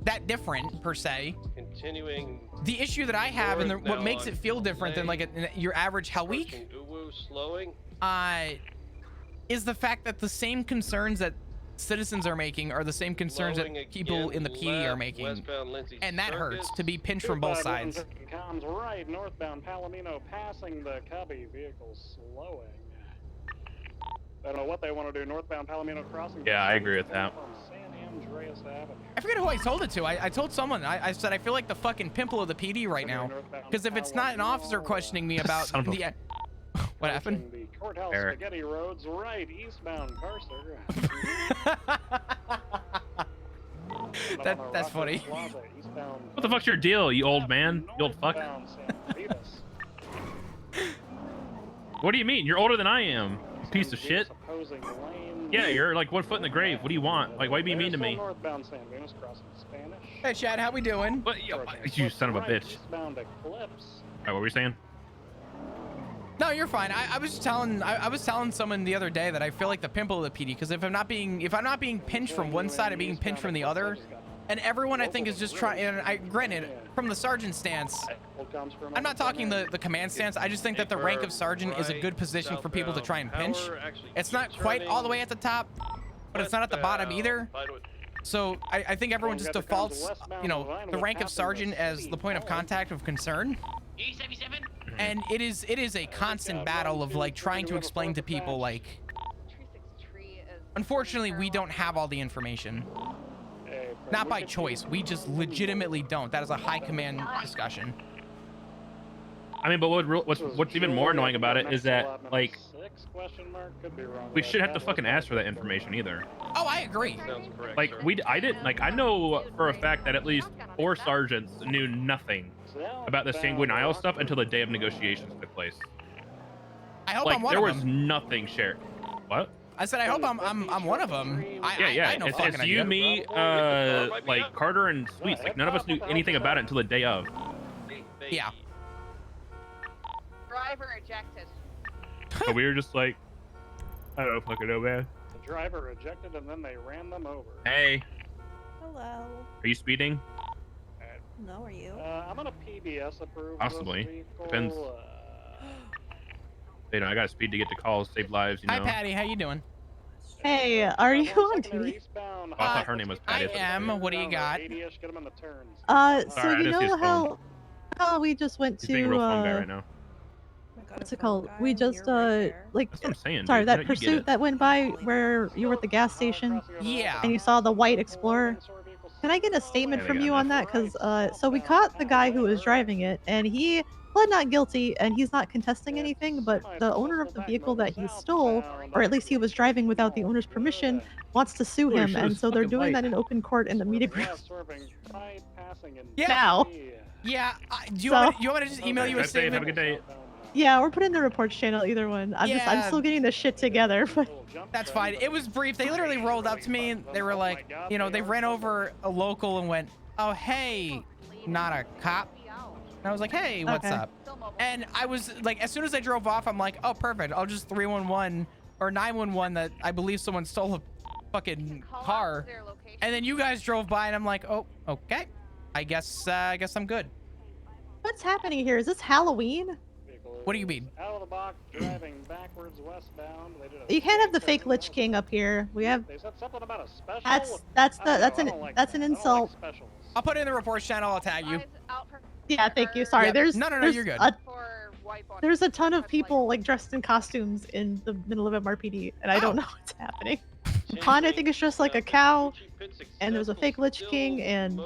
B: that different per se.
L: Continuing.
B: The issue that I have and what makes it feel different than like your average Hell Week
L: Slowing.
B: is the fact that the same concerns that citizens are making are the same concerns that people in the PD are making, and that hurts to be pinched from both sides.
M: Comms right, northbound Palomino, passing the Cubby, vehicles slowing. I don't know what they want to do, northbound Palomino crossing.
H: Yeah, I agree with that.
M: San Andreas Avenue.
B: I forget who I told it to. I told someone. I said I feel like the fucking pimple of the PD right now, because if it's not an officer questioning me about the what happened?
M: The courthouse spaghetti roads right, eastbound Carcer.
B: That's funny.
H: What the fuck's your deal, you old man? You old fuck? What do you mean? You're older than I am, you piece of shit. Yeah, you're like 1 foot in the grave. What do you want? Like, why be mean to me?
B: Hey, Chad, how we doing?
H: What? You son of a bitch. Alright, what were we saying?
B: No, you're fine. I was telling someone the other day that I feel like the pimple of the PD, because if I'm not being pinched from one side, I'm being pinched from the other, and everyone I think is just trying. And granted, from the sergeant stance, I'm not talking the command stance. I just think that the rank of sergeant is a good position for people to try and pinch. It's not quite all the way at the top, but it's not at the bottom either. So I think everyone just defaults, you know, the rank of sergeant as the point of contact of concern. And it is a constant battle of like trying to explain to people like, unfortunately, we don't have all the information. Not by choice, we just legitimately don't. That is a high command discussion.
H: I mean, but what's even more annoying about it is that, like, we shouldn't have to fucking ask for that information either.
B: Oh, I agree.
L: Sounds correct,
H: Like,
L: sir.
H: I didn't, like, I know for a fact that at least 4 sergeants knew nothing about the Sanguine Isle stuff until the day of negotiations took place.
B: I hope
H: Like,
B: I'm one
H: there
B: of
H: was
B: them.
H: nothing shared. What?
B: I said I hope I'm one of them.
H: Yeah.
B: I had no
H: It's
B: fucking
H: you,
B: idea.
H: me, like Carter and Sweets. Like, none of us knew anything about it until the day of.
B: Yeah.
N: Driver ejected.
H: So we were just like, I don't fucking know, man.
M: The driver ejected and then they ran them over.
H: Hey,
O: Hello.
H: are you speeding?
O: No, are you?
M: I'm gonna PBS approve.
H: Possibly. Depends. You know, I got speed to get to calls, save lives. You know.
B: Hi, Patty. How you doing?
O: Hey, are you on duty?
H: Oh, I thought her name was Patty.
B: I am. What do you got?
O: So
H: Sorry, I
O: you
H: didn't see his
O: know how we just went
H: He's being a
O: to
H: real phone guy right now.
O: what's it called? We just like
H: That's what I'm saying.
O: sorry,
H: dude.
O: that
H: You get
O: pursuit
H: it.
O: that went by where you were at the gas station.
B: Yeah.
O: And you saw the white Explorer. Can I get a statement
H: Yeah, they
O: from
H: got
O: you on that? Because so we caught the guy who was driving it, and he pled not guilty, and he's not contesting anything. But the owner of the vehicle that he stole, or at least he was driving without the owner's permission, wants to sue
H: Holy
O: him,
H: shit,
O: and
H: it's
O: so they're
H: fucking
O: doing
H: white.
O: that in open court in the meeting room.
B: Yeah.
O: Now.
B: Yeah. Do you
O: So-
B: want me to just email you a
H: That's it. Have a
B: statement?
H: good day.
O: Yeah, we're putting the reports channel either one. I'm
B: Yeah.
O: still getting this shit together, but
B: That's fine. It was brief. They literally rolled up to me and they were like, you know, they ran over a local and went, "Oh, hey, not a cop." And I was like, "Hey, what's
O: Okay.
B: up?" And I was like, as soon as I drove off, I'm like, "Oh, perfect. I'll just 311 or 911 that I believe someone stole a fucking car." And then you guys drove by and I'm like, "Oh, okay. I guess I'm good."
O: what's happening here? Is this Halloween?
B: What do you mean?
M: Out of the box, driving backwards westbound. They did a
O: You can't have the fake Lich King up here. We have
M: They said something about a special.
O: that's an insult.
B: I'll put it in the reports channel. I'll tag you.
O: Yeah, thank you. Sorry,
B: Yep.
O: there's
B: No,
O: there's
B: you're good.
O: there's a ton of people like dressed in costumes in the middle of MRPD, and I don't know what's happening. Han, I think it's just like a cow, and there's a fake Lich King, and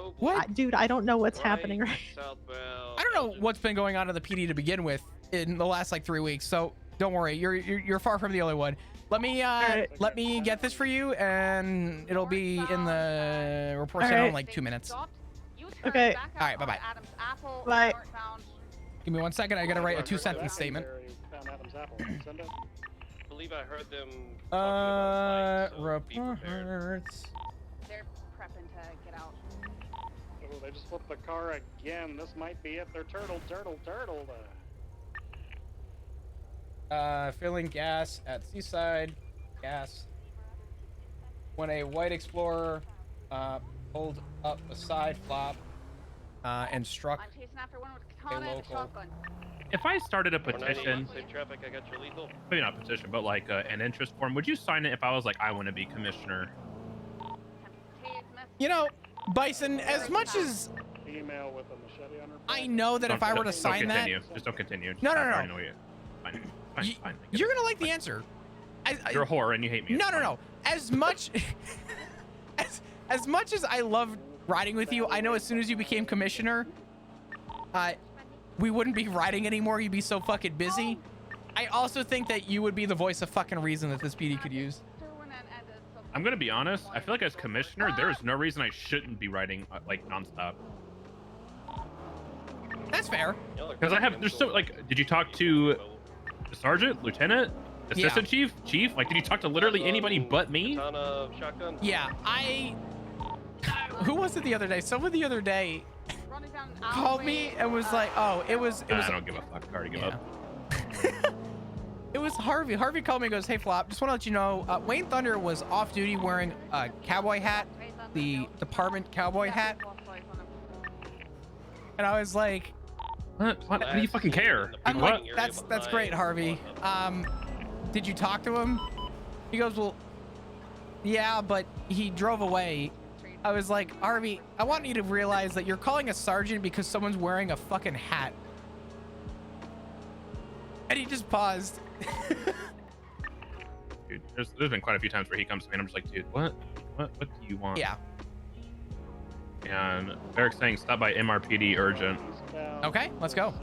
O: dude, I don't know what's happening right.
B: I don't know what's been going on in the PD to begin with in the last like 3 weeks, so don't worry. You're far from the only one. Let me let me get this for you, and it'll be in the report channel in like 2 minutes.
O: Okay.
B: All right. Bye bye.
O: Bye.
B: Give me 1 second. I gotta write a 2-sentence statement.
L: I believe I heard them.
B: Reports.
N: They're prepping to get out.
M: Oh, they just flipped the car again. This might be it. They're turtle.
B: Filling gas at Seaside. Gas. When a white Explorer pulled up a side flop and struck
N: I'm chasing after one with
B: a
N: katana and a
B: local.
N: shotgun.
H: If I started a petition,
L: Safe traffic. I got your lethal.
H: maybe not petition, but like an interest form, would you sign it if I was like, I want to be commissioner?
B: You know, Bison, as much as
M: Female with a machete on her.
B: I know that if I were to sign
H: don't
B: that,
H: continue. Just don't continue. Just
B: No, no,
H: stop. I
B: no.
H: already know you. Fine. Fine.
B: you're gonna like the answer.
H: You're a whore and you hate me. It's
B: No.
H: fine.
B: As much as much as I love riding with you, I know as soon as you became commissioner, we wouldn't be riding anymore. You'd be so fucking busy. I also think that you would be the voice of fucking reason that this PD could use.
H: I'm gonna be honest. I feel like as commissioner, there is no reason I shouldn't be riding like nonstop.
B: That's fair.
H: Because I have. There's so like. Did you talk to the sergeant, lieutenant, assistant chief, chief? Like, did you talk to literally anybody but me?
L: Shotgun.
B: Yeah, who was it the other day? Someone the other day called me and was like, "Oh, it was."
H: I don't give a fuck. I already give up.
B: It was Harvey. Harvey called me and goes, "Hey, Flop, just want to let you know, Wayne Thunder was off duty wearing a cowboy hat, the department cowboy hat." And I was like,
H: What do you fucking care?
B: I'm
H: What?
B: like, that's great, Harvey. Did you talk to him? He goes, "Well, yeah, but he drove away." I was like, "Harvey, I want you to realize that you're calling a sergeant because someone's wearing a fucking hat." And he just paused.
H: Dude, there's been quite a few times where he comes to me and I'm just like, dude, what do you want?
B: Yeah.
H: And Eric's saying stop by MRPD urgent.
B: Okay, let's go.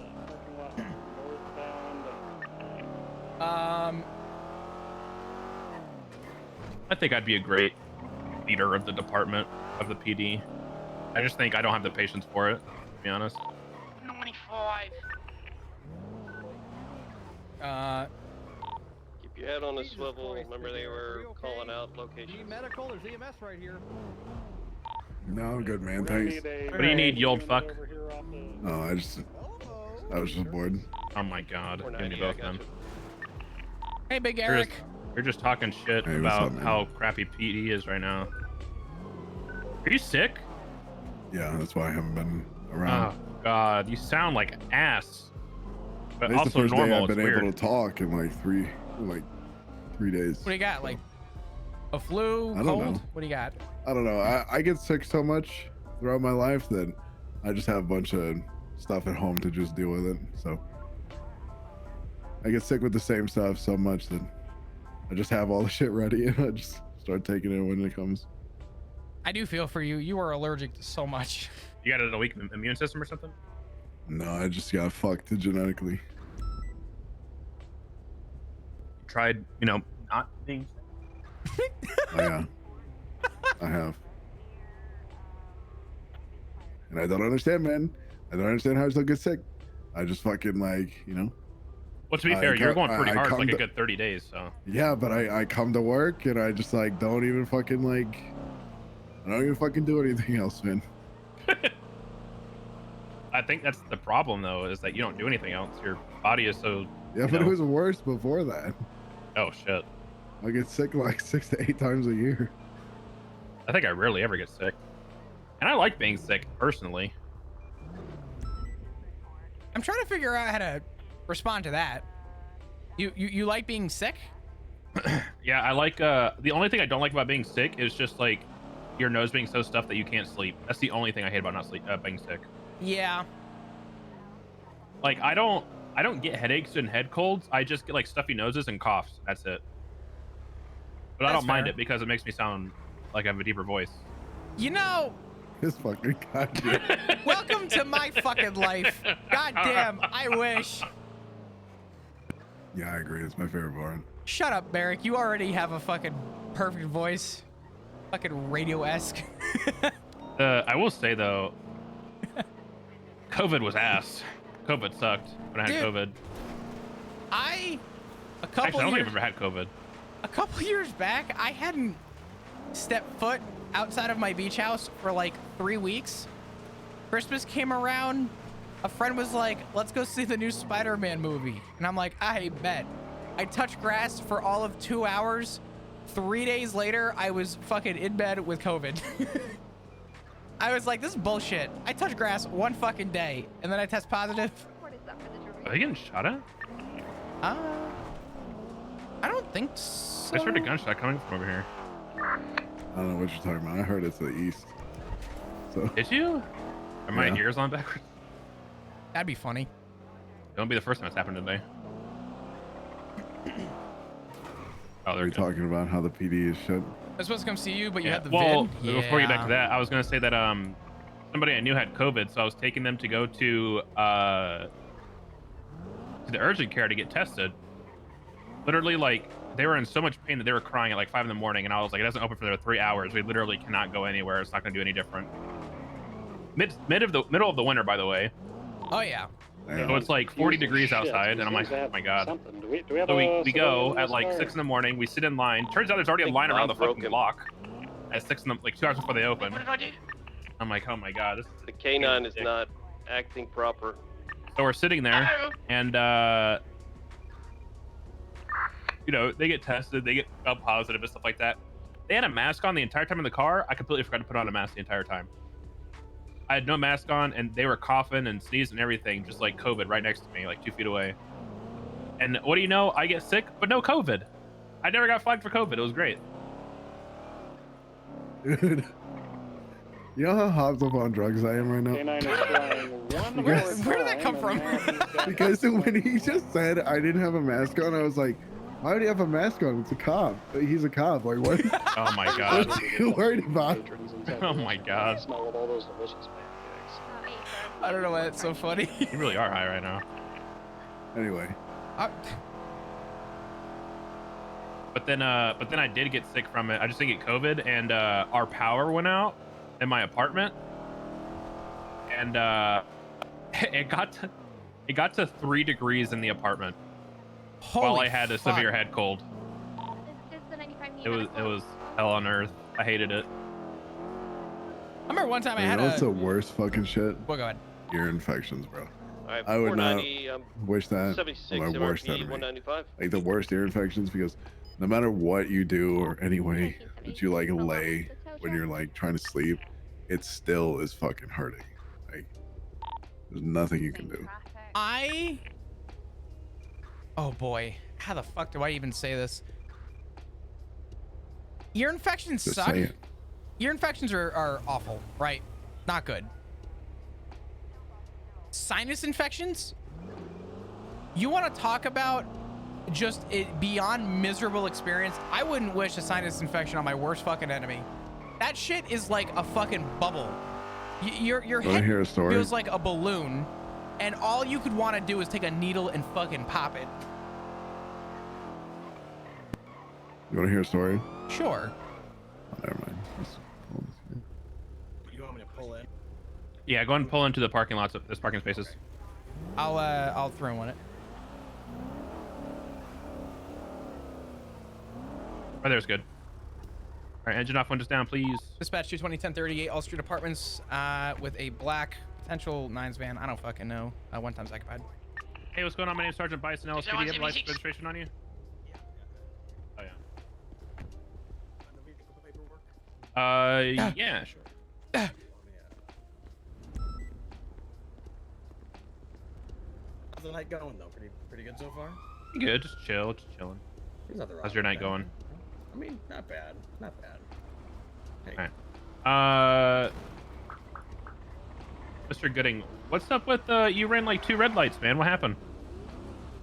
H: I think I'd be a great leader of the department of the PD. I just think I don't have the patience for it, to be honest.
L: 95. Keep your head on a swivel. Remember they were calling out locations.
C: Medical, there's EMS right here.
I: No, I'm good, man. Thanks.
H: What do you need, you old fuck?
I: Oh, I was just bored.
H: Oh my god. Give me both of them.
B: Hey, Big Eric.
H: You're just talking shit
I: Hey, what's
H: about
I: up, man?
H: how crappy PD is right now. Are you sick?
I: Yeah, that's why I haven't been around.
H: Oh god, you sound like ass. But
I: Today's
H: also
I: the first
H: normal.
I: day I've
H: It's
I: been
H: weird.
I: able to talk in like three days.
B: What do you got? Like a flu,
I: I don't
B: cold?
I: know.
B: What do you got?
I: I don't know. I get sick so much throughout my life that I just have a bunch of stuff at home to just deal with it. So I get sick with the same stuff so much that I just have all the shit ready and I just start taking it when it comes.
B: I do feel for you. You are allergic to so much.
H: You got a weak immune system or something?
I: No, I just got fucked genetically.
H: Tried, not being.
I: Oh, yeah, I have. And I don't understand, man. I don't understand how I still get sick. I just fucking
H: Well, to be fair, you're going pretty hard for like a good 30 days, so.
I: Yeah, but I come to work and I just don't even fucking I don't even fucking do anything else, man.
H: I think that's the problem, though, is that you don't do anything else. Your body is so.
I: Yeah, but it was worse before that.
H: Oh shit.
I: I get sick like 6 to 8 times a year.
H: I think I rarely ever get sick, and I like being sick personally.
B: I'm trying to figure out how to respond to that. You like being sick?
H: Yeah, I like. The only thing I don't like about being sick is just like your nose being so stuffed that you can't sleep. That's the only thing I hate about being sick.
B: Yeah.
H: Like I don't get headaches and head colds. I just get like stuffy noses and coughs. That's it. But I don't mind it because it makes me sound like I have a deeper voice.
B: You know,
I: This fucking goddamn.
B: welcome to my fucking life. God damn, I wish.
I: Yeah, I agree. It's my favorite part.
B: Shut up, Barrick. You already have a fucking perfect voice. Fucking radio-esque.
H: I will say though, COVID was ass. COVID sucked when I had COVID.
B: Actually,
H: I don't think I've ever had COVID.
B: A couple years back, I hadn't stepped foot outside of my beach house for like 3 weeks. Christmas came around. A friend was like, let's go see the new Spider-Man movie. And I'm like, I bet. I touched grass for all of 2 hours. 3 days later, I was fucking in bed with COVID. I was like, this is bullshit. I touched grass one fucking day, and then I test positive.
H: Are they getting shot at?
B: I don't think so.
H: I just heard a gunshot coming from over here.
I: I don't know what you're talking about. I heard it's the east. So.
H: Did you? Are my
I: Yeah.
H: ears on backwards?
B: That'd be funny.
H: It won't be the first time it's happened today. Oh,
I: Are you talking about how the PD is shit?
B: I was supposed to come see you, but you had the
H: well,
B: vid.
H: before we get back to that, I was gonna say that somebody I knew had COVID, so I was taking them to go to the urgent care to get tested. Literally, like they were in so much pain that they were crying at like 5 in the morning, and I was like, it doesn't open for 3 hours. We literally cannot go anywhere. It's not gonna do any different. Middle of the winter, by the way.
B: Oh yeah.
H: So it's like 40 degrees outside, and I'm like, oh my god. So we go at like 6 in the morning. We sit in line. Turns out there's already a line around the fucking block at 6 in the like 2 hours before they open. I'm like, oh my god, this is
L: The canine is not acting proper.
H: So we're sitting there, and they get tested, they get positive and stuff like that. They had a mask on the entire time in the car. I completely forgot to put on a mask the entire time. I had no mask on, and they were coughing and sneezing and everything, just like COVID right next to me, like 2 feet away. And what do you know? I get sick, but no COVID. I never got flagged for COVID. It was great.
I: Dude, you know how hopped up on drugs I am right now?
B: Where did that come from?
I: Because when he just said I didn't have a mask on, I was like, why would he have a mask on? It's a cop. He's a cop. Like, what?
H: Oh my god.
I: What are you worried about?
H: Oh my god.
B: I don't know why that's so funny.
H: You really are high right now.
I: Anyway.
H: But then I did get sick from it. I just didn't get COVID, and our power went out in my apartment, and it got to 3 degrees in the apartment while I had a severe head cold. It was hell on earth. I hated it.
B: I remember one time I
I: You
B: had
I: know what's the worst fucking shit?
B: Well, go ahead.
I: Ear infections, bro.
L: Alright,
I: I would not
L: 490,
I: wish that
L: 76
I: on my worst
L: MRP,
I: enemy.
L: 195.
I: Like the worst ear infections, because no matter what you do or any way that you like lay when you're like trying to sleep, it still is fucking hurting. Like there's nothing you can do.
B: Oh boy, how the fuck do I even say this? Ear infections
I: Just
B: suck.
I: say it.
B: Ear infections are awful, right? Not good. Sinus infections? You want to talk about just it beyond miserable experience? I wouldn't wish a sinus infection on my worst fucking enemy. That shit is like a fucking bubble. Your
I: Wanna hear a
B: head
I: story?
B: feels like a balloon, and all you could want to do is take a needle and fucking pop it.
I: You want to hear a story?
B: Sure.
I: Oh, never mind.
P: You want me to pull in?
H: Yeah, go ahead and pull into the parking lots. There's parking spaces.
B: I'll throw on it.
H: Oh, there's good. All right, engine off, windows down, please.
B: Dispatch 220 1038 All Street Apartments with a black potential 9s van. I don't fucking know. 1 time's occupied.
H: Hey, what's going on? My name's Sergeant Bison, LSPD. Do you have a license registration on you? Oh, yeah. Yeah, sure.
P: How's the night going though? Pretty good so far.
H: Good, just chill, just chilling.
P: There's nothing wrong
H: How's your
P: with
H: night
P: that.
H: going?
P: I mean, not bad. Not bad. Hey.
H: All right. Mr. Gooding, what's up with you ran like 2 red lights, man? What happened?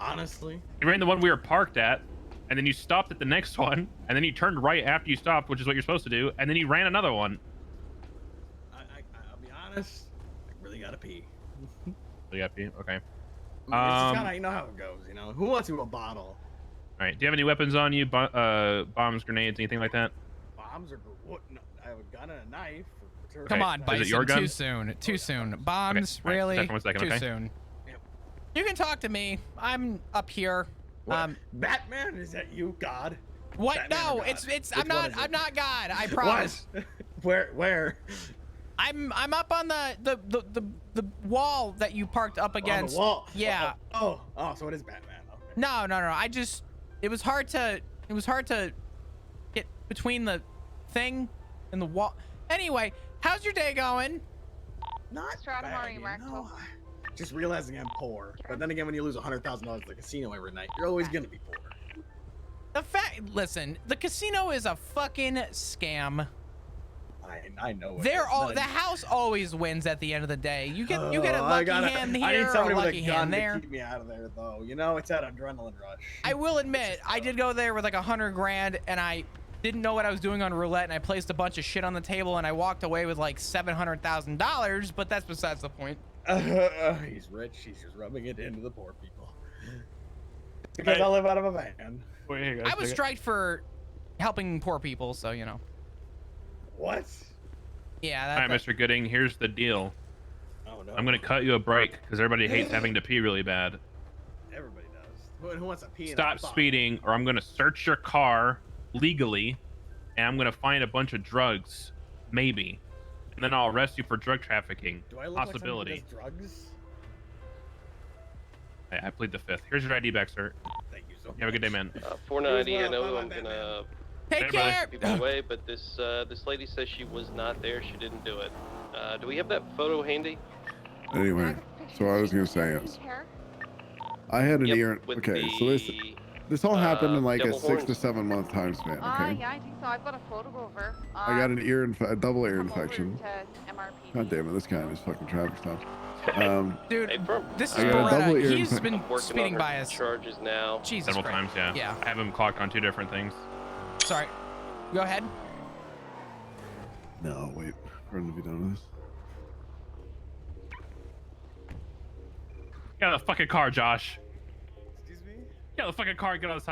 P: Honestly,
H: You ran the one we were parked at, and then you stopped at the next one, and then you turned right after you stopped, which is what you're supposed to do, and then you ran another one.
P: I'll be honest. I really gotta pee.
H: You got pee? Okay.
P: I mean, it's just kinda, you know how it goes. You know, who wants to a bottle?
H: All right. Do you have any weapons on you? Bombs, grenades, anything like that?
P: Bombs or what? No, I have a gun and a knife.
B: Come on,
H: Is
B: Bison.
H: it your gun?
B: Too soon. Too soon. Bombs,
H: All right,
B: really?
H: one second,
B: Too
H: okay?
B: soon. You can talk to me. I'm up here.
P: What? Batman? Is that you, God?
B: What?
P: Batman
B: No,
P: or God?
B: it's.
P: Which
B: I'm
P: one
B: not.
P: is it?
B: I'm not God. I promise.
P: What? Where?
B: I'm up on the wall that you parked up against.
P: On the wall.
B: Yeah.
P: Oh, so it is Batman. Okay.
B: No. I just. It was hard to get between the thing and the wall. Anyway, how's your day going?
P: Not bad, you know? Just realizing I'm poor. But then again, when you lose $100,000 at the casino every night, you're always gonna be poor.
B: Listen, the casino is a fucking scam.
P: I know.
B: The house always wins at the end of the day. You get a lucky hand
P: I need
B: here or
P: somebody
B: a
P: with
B: lucky
P: a gun
B: hand there.
P: to keep me out of there, though. You know, it's that adrenaline rush.
B: I will admit, I did go there with like $100 grand, and I didn't know what I was doing on roulette, and I placed a bunch of shit on the table, and I walked away with like $700,000. But that's besides the point.
P: He's rich. He's just rubbing it into the poor people. Because I live out of a van.
B: I was striked for helping poor people, so you know.
P: What?
B: Yeah.
H: All right, Mr. Gooding, here's the deal.
P: Oh no.
H: I'm gonna cut you a break because everybody hates having to pee really bad.
P: Everybody does. Who wants to pee?
H: Stop speeding, or I'm gonna search your car legally, and I'm gonna find a bunch of drugs, maybe, and then I'll arrest you for drug trafficking.
P: Do I look
H: Possibility.
P: like someone who does drugs?
H: I plead the 5th. Here's your ID back, sir.
P: Thank you so much.
H: You have a good day, man.
L: 490. I know I'm gonna
B: take care.
L: People away, but this lady says she was not there. She didn't do it. Do we have that photo handy?
I: Anyway, so what I was gonna say is, I had an ear. Okay, so this all happened in like a
L: devil
I: 6
L: horns.
I: to 7 month time span. Okay.
N: Yeah, I think so. I've got a photo over.
I: I got a double ear infection.
N: To MRP.
I: God damn it, this guy and his fucking traffic stop.
B: Dude, this is
I: I got a double
B: Beretta.
I: ear
B: He's
I: infection.
B: been
L: Working
B: speeding
L: on
B: by
L: her
B: us.
L: charges now.
B: Jesus
H: Several
B: Christ.
H: times, yeah. I have him clocked on 2 different things.
B: Sorry. Go ahead.
I: No, wait. We're gonna be done with this.
H: Get out of the fucking car, Josh. Excuse me? Get out of the fucking car and get on the side.